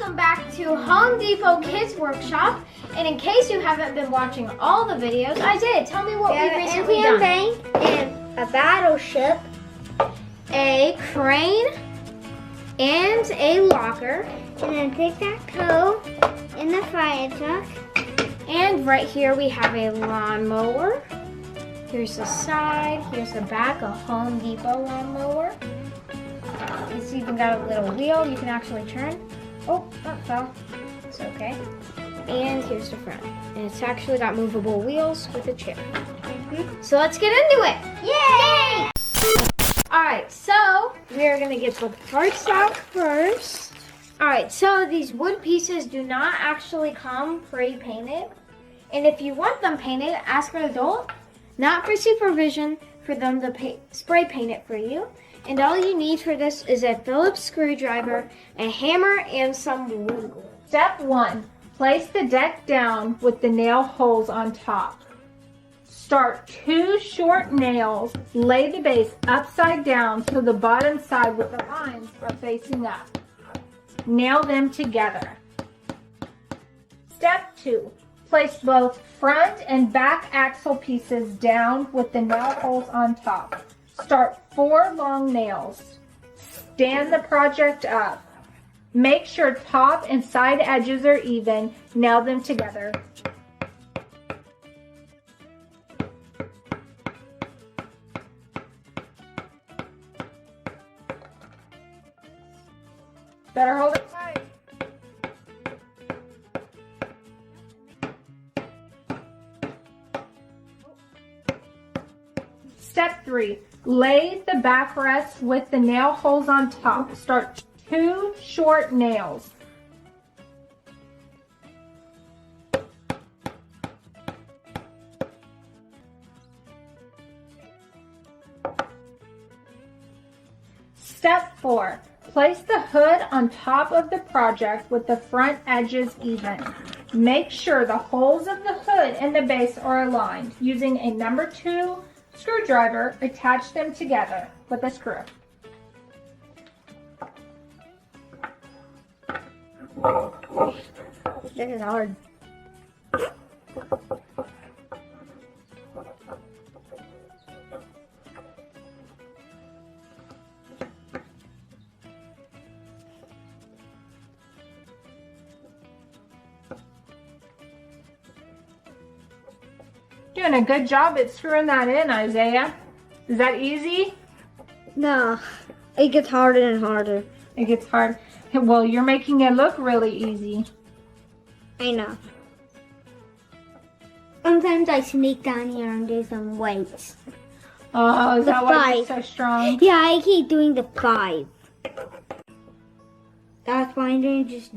welcome back to Home Depot Kids Workshop. And in case you haven't been watching all the videos, Isaiah, tell me what we've recently done. Bank and a battleship, A crane and a locker. and then tic-tac-toe in the fire truck. And right here we have a lawnmower. Here's the side, here's the back, a Home Depot lawnmower. It's even got a little wheel you can actually turn. Oh, that fell. It's okay. And here's the front. And it's actually got movable wheels with a chair. So let's get into it. Yay! Alright, so we're going to get the parts out first. Alright, so these wood pieces do not actually come pre-painted. And if you want them painted, ask an adult, not for supervision, for them to spray paint it for you. And all you need for this is a Phillips screwdriver, a hammer, and some wood glue. Step 1. Place the deck down with the nail holes on top. Start 2 short nails, lay the base upside down so the bottom side with the lines are facing up. Nail them together. Step 2. Place both front and back axle pieces down with the nail holes on top. Start 4 long nails. Stand the project up. Make sure top and side edges are even. Nail them together. Better hold it tight. Step 3. Lay the backrest with the nail holes on top. Start 2 short nails. Step 4. Place the hood on top of the project with the front edges even. Make sure the holes of the hood and the base are aligned. Using a number 2 screwdriver, attach them together with a screw. This is hard. Doing a good job at screwing that in, Isaiah. Is that easy? No, it gets harder and harder. It gets hard. Well, you're making it look really easy. I know. Sometimes I sneak down here and do some weights. Oh, is that why you're 5. so strong? Yeah, I keep doing the 5. That's why I'm doing just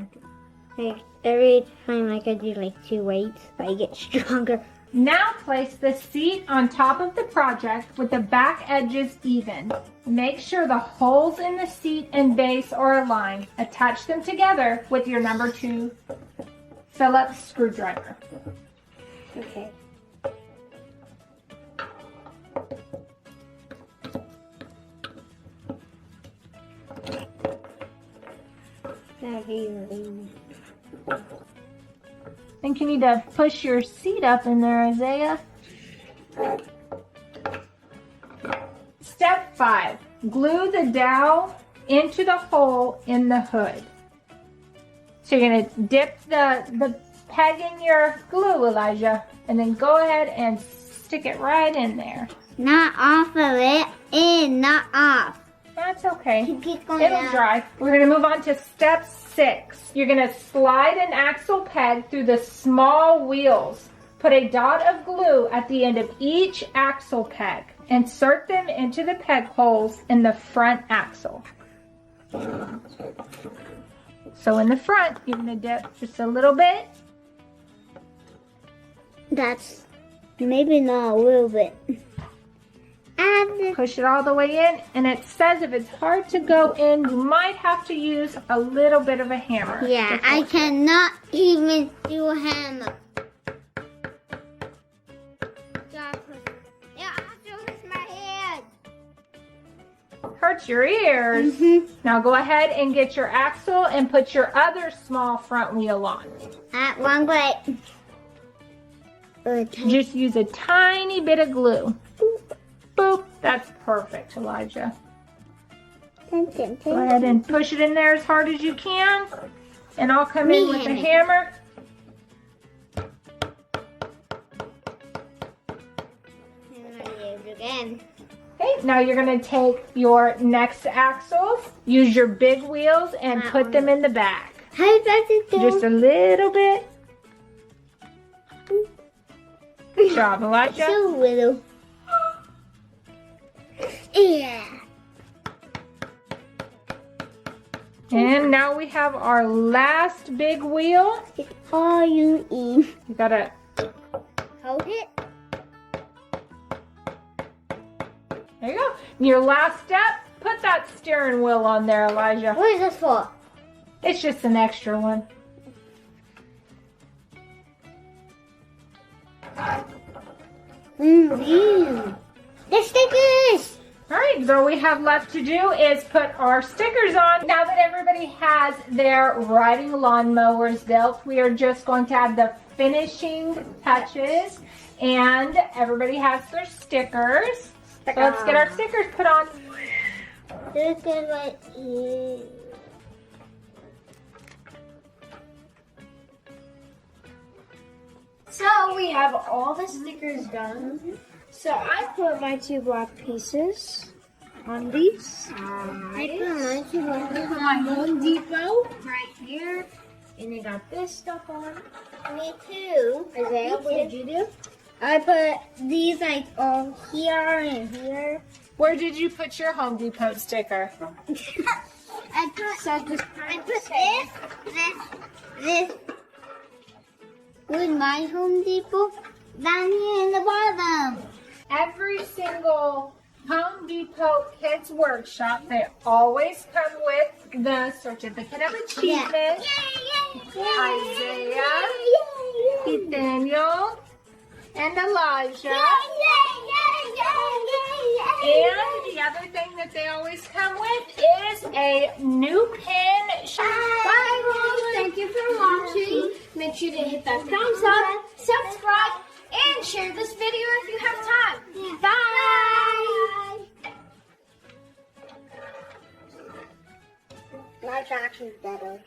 like every time I do like 2 weights, I get stronger. Now place the seat on top of the project with the back edges even. Make sure the holes in the seat and base are aligned. Attach them together with your number 2 Phillips screwdriver. Okay. I think you need to push your seat up in there, Isaiah. Step 5. Glue the dowel into the hole in the hood. So you're going to dip the peg in your glue, Elijah, and then go ahead and stick it right in there. Not off of it. In, not off. That's okay. You keep going It'll down. dry. We're going to move on to step 6. You're going to slide an axle peg through the small wheels. Put a dot of glue at the end of each axle peg. Insert them into the peg holes in the front axle. So in the front, you're going to dip just a little bit. That's maybe not a little bit. And Push it all the way in. And it says if it's hard to go in, you might have to use a little bit of a hammer. yeah, I cannot even do a hammer. Yeah, I have to hurt my head. Hurt hearts, your ears. Now go ahead and get your axle and put your other small front wheel on. Wrong way. Just use a tiny bit of glue. Boop. That's perfect, Elijah. Go ahead and push it in there as hard as you can. And I'll come in with a hammer. Again. Okay, now you're going to take your next axles, use your big wheels, and put them in the back. How does it go? Just a little bit. Good job, Elijah. So little. Yeah. And now we have our last big wheel. It's all you eat. You gotta Hold it. There you go. Your last step, put that steering wheel on there, Elijah. What is this for? It's just an extra one. The stickers! All right, so all we have left to do is put our stickers on. Now that everybody has their riding lawnmowers built, we are just going to add the finishing touches. And everybody has their stickers. So let's get our stickers put on. This is right here. So we have all the stickers done. So I put my 2 black pieces on these. I put mine to one. My Home Depot right here. And I got this stuff on. Me too. Isaiah, what did you do? I put these like all here and here. Where did you put your Home Depot sticker? I put this with my Home Depot down here in the bottom. Every single Home Depot Kids Workshop, they always come with the Certificate of Achievement. Isaiah, Nathaniel, and Elijah. And the other thing that they always come with is a new pin. Bye, everyone. Thank you for watching. Make sure to hit that thumbs up, subscribe, and share this video if you have time. Bye. My actually better.